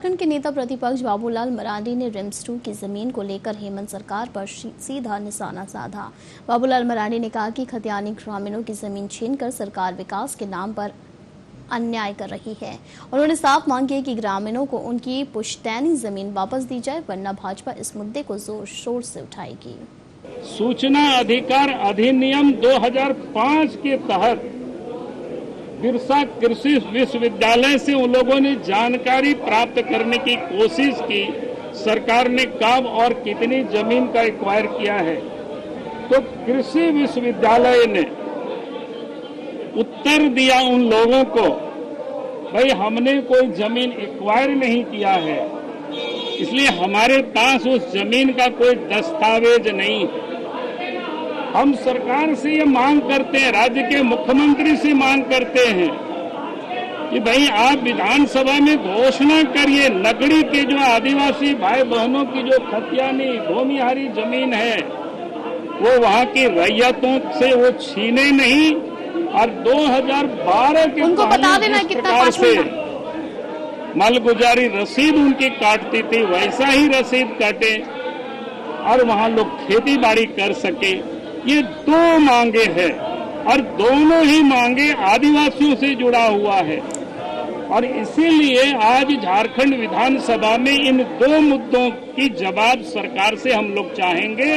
झारखंड के नेता प्रतिपक्ष बाबूलाल मरांडी ने रिम्स 2 की जमीन को लेकर हेमंत सरकार पर सीधा निशाना साधा। बाबूलाल मरांडी ने कहा कि खतियानी ग्रामीणों की जमीन छीनकर सरकार विकास के नाम पर अन्याय कर रही है। उन्होंने साफ मांग की कि ग्रामीणों को उनकी पुश्तैनी जमीन वापस दी जाए, वरना भाजपा इस मुद्दे को जोर शोर से उठाएगी। सूचना अधिकार अधिनियम 2005 के तहत बिरसा कृषि विश्वविद्यालय से उन लोगों ने जानकारी प्राप्त करने की कोशिश की, सरकार ने कब और कितनी जमीन का एक्वायर किया है। तो कृषि विश्वविद्यालय ने उत्तर दिया उन लोगों को, भाई हमने कोई जमीन एक्वायर नहीं किया है, इसलिए हमारे पास उस जमीन का कोई दस्तावेज नहीं है। हम सरकार से ये मांग करते हैं, राज्य के मुख्यमंत्री से मांग करते हैं कि भाई आप विधानसभा में घोषणा करिए, नगरी के जो आदिवासी भाई बहनों की जो खतियानी भूमिहारी जमीन है वो वहाँ की रैयतों से वो छीने नहीं, और 2012 के उनको बता देना कितना से मालगुजारी रसीद उनकी काटती थी, वैसा ही रसीद काटे और वहाँ लोग खेती बाड़ी कर सके। ये दो मांगे हैं और दोनों ही मांगे आदिवासियों से जुड़ा हुआ है, और इसीलिए आज झारखंड विधानसभा में इन दो मुद्दों की जवाब सरकार से हम लोग चाहेंगे।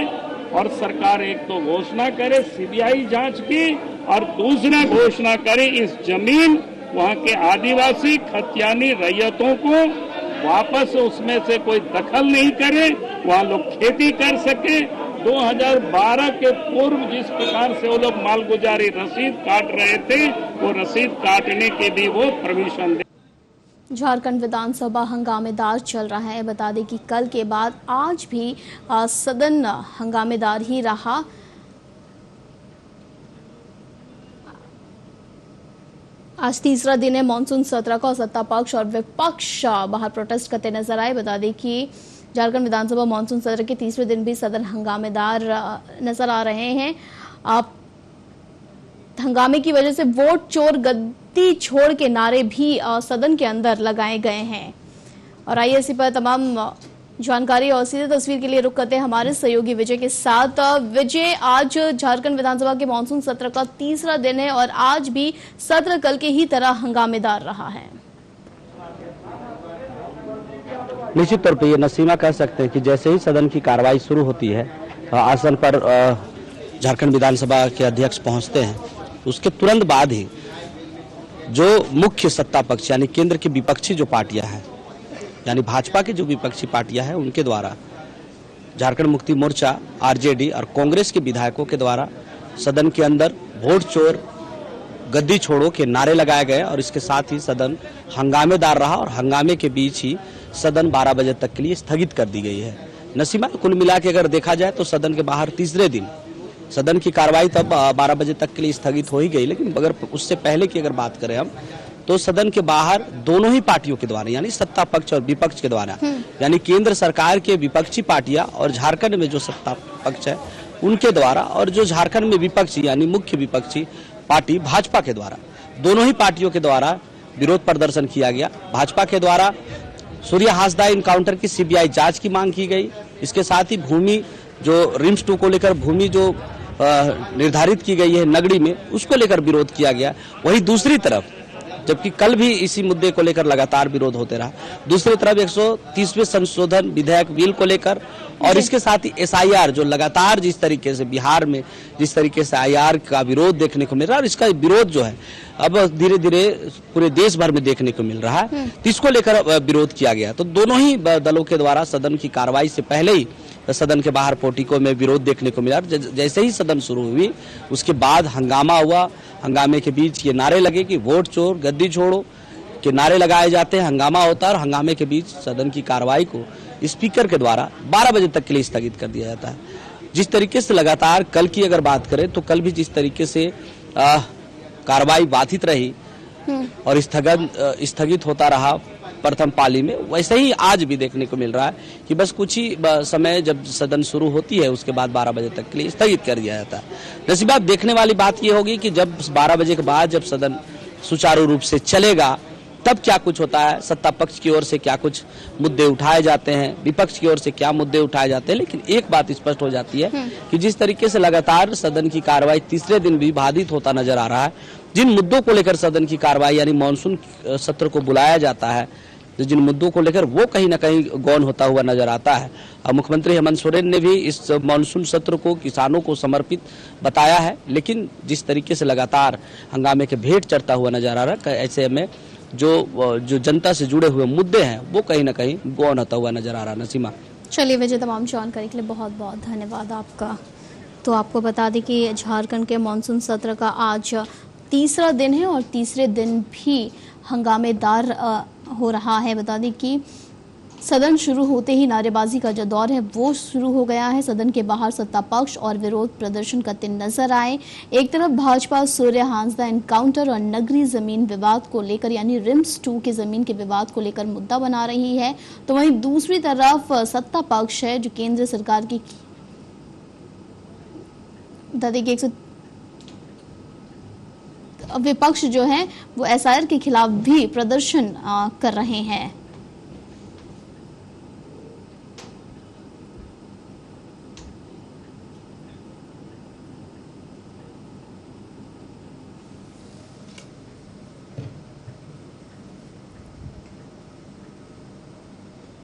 और सरकार एक तो घोषणा करे सीबीआई जांच की, और दूसरा घोषणा करे इस जमीन वहाँ के आदिवासी खतियानी रैयतों को वापस उसमें से कोई दखल नहीं करे, वहाँ लोग खेती कर सके। 2012 के पूर्व जिस प्रकार से वो लोग मालगुजारी रसीद काट रहे थे, वो रसीद काटने के भी वो परमिशन दे। झारखंड विधानसभा हंगामेदार चल रहा है। बता दें कि कल के बाद आज भी सदन हंगामेदार ही रहा। आज तीसरा दिन है मानसून सत्र का, और सत्ता पक्ष और विपक्ष बाहर प्रोटेस्ट करते नजर आए। बता दें कि झारखंड विधानसभा मानसून सत्र के तीसरे दिन भी सदन हंगामेदार नजर आ रहे हैं। हंगामे की वजह से वोट चोर गद्दी छोड़ के नारे भी सदन के अंदर लगाए गए हैं। और आइए इसी पर तमाम जानकारी और सीधे तस्वीर के लिए रुक करते हैं हमारे सहयोगी विजय के साथ। विजय, आज झारखंड विधानसभा के मानसून सत्र का तीसरा दिन है और आज भी सत्र कल के ही तरह हंगामेदार रहा है। निश्चित तौर पर ये नसीमा कह सकते हैं कि जैसे ही सदन की कार्रवाई शुरू होती है, आसन पर झारखंड विधानसभा के अध्यक्ष पहुंचते हैं, उसके तुरंत बाद ही जो मुख्य सत्ता पक्ष यानी केंद्र की विपक्षी जो पार्टियां हैं, यानी भाजपा की जो विपक्षी पार्टियां हैं, उनके द्वारा झारखंड मुक्ति मोर्चा, आरजेडी और कांग्रेस के विधायकों के द्वारा सदन के अंदर वोट चोर गद्दी छोड़ो के नारे लगाए गए, और इसके साथ ही सदन हंगामेदार रहा और हंगामे के बीच ही सदन 12 बजे तक के लिए स्थगित कर दी गई है। नसीमा, कुल मिला के अगर देखा जाए तो सदन के बाहर तीसरे दिन सदन की कार्रवाई तब 12 बजे तक के लिए स्थगित हो ही गई, लेकिन अगर उससे पहले की अगर बात करें हम, तो सदन के बाहर दोनों ही पार्टियों के द्वारा, यानी सत्ता पक्ष और विपक्ष के द्वारा, यानी केंद्र सरकार के विपक्षी पार्टियां और झारखंड में जो सत्ता पक्ष है उनके द्वारा, और जो झारखंड में विपक्षी यानी मुख्य विपक्षी पार्टी भाजपा के द्वारा, दोनों ही पार्टियों के द्वारा विरोध प्रदर्शन किया गया। भाजपा के द्वारा सूर्य हासदा इनकाउंटर की सीबीआई जांच की मांग की गई। इसके साथ ही भूमि जो रिम्स 2 को लेकर भूमि जो निर्धारित की गई है नगरी में, उसको लेकर विरोध किया गया। वहीं दूसरी तरफ, जबकि कल भी इसी मुद्दे को लेकर लगातार विरोध होते रहा, दूसरी तरफ 130वें संशोधन विधेयक बिल को लेकर, और इसके साथ ही एसआईआर जो लगातार जिस तरीके से बिहार में जिस तरीके से आईआर का विरोध देखने को मिल रहा है, और इसका विरोध जो है अब धीरे धीरे पूरे देश भर में देखने को मिल रहा है, तो इसको लेकर विरोध किया गया। तो दोनों ही दलों के द्वारा सदन की कार्रवाई से पहले ही सदन के बाहर पोर्टिको में विरोध देखने को मिला। जैसे ही सदन शुरू हुई उसके बाद हंगामा हुआ। हंगामे के बीच ये नारे लगे कि वोट चोर गद्दी छोड़ो के नारे लगाए जाते हैं, हंगामा होता है, और हंगामे के बीच सदन की कार्रवाई को स्पीकर के द्वारा 12 बजे तक के लिए स्थगित कर दिया जाता है। जिस तरीके से लगातार कल की अगर बात करें तो कल भी जिस तरीके से कार्रवाई बाधित रही और स्थगित होता रहा प्रथम पाली में, वैसे ही आज भी देखने को मिल रहा है कि बस कुछ ही समय जब सदन शुरू होती है उसके बाद 12 बजे तक के लिए स्थगित कर दिया जाता है। नसीबा, देखने वाली बात ये होगी कि जब 12 बजे के बाद जब सदन सुचारू रूप से चलेगा तब क्या कुछ होता है, सत्ता पक्ष की ओर से क्या कुछ मुद्दे उठाए जाते हैं, विपक्ष की ओर से क्या मुद्दे उठाए जाते हैं। लेकिन एक बात स्पष्ट हो जाती है कि जिस तरीके से लगातार सदन की कार्रवाई तीसरे दिन भी बाधित होता नजर आ रहा है, जिन मुद्दों को लेकर सदन की कार्रवाई यानी मानसून सत्र को बुलाया जाता है, जिन मुद्दों को लेकर वो कहीं न कहीं गौन होता हुआ नजर आता है। मुख्यमंत्री हेमंत सोरेन ने भी इस मानसून सत्र को किसानों को समर्पित बताया है, लेकिन जिस तरीके से लगातार हंगामे के भेंट चढ़ता हुआ नजर आ रहा है, ऐसे में जो जनता से जुड़े हुए मुद्दे हैं वो कहीं न कहीं गौन होता हुआ नजर आ रहा है। नसीमा, चलिए विजय, तमाम जानकारी के लिए बहुत बहुत धन्यवाद आपका। तो आपको बता दें कि झारखंड के मानसून सत्र का आज तीसरा दिन है और तीसरे दिन भी हंगामेदार हो रहा है। बता दें कि सदन शुरू होते ही नारेबाजी का जो दौर है वो शुरू हो गया है। सदन के बाहर सत्ता पक्ष और विरोध प्रदर्शन करते नजर आए। एक तरफ भाजपा सूर्य हांसदा एनकाउंटर और नगरी जमीन विवाद को लेकर यानी रिम्स 2 की जमीन के विवाद को लेकर मुद्दा बना रही है, तो वहीं दूसरी तरफ सत्ता पक्ष है जो केंद्र सरकार की विपक्ष जो है वो SIR के खिलाफ भी प्रदर्शन कर रहे हैं।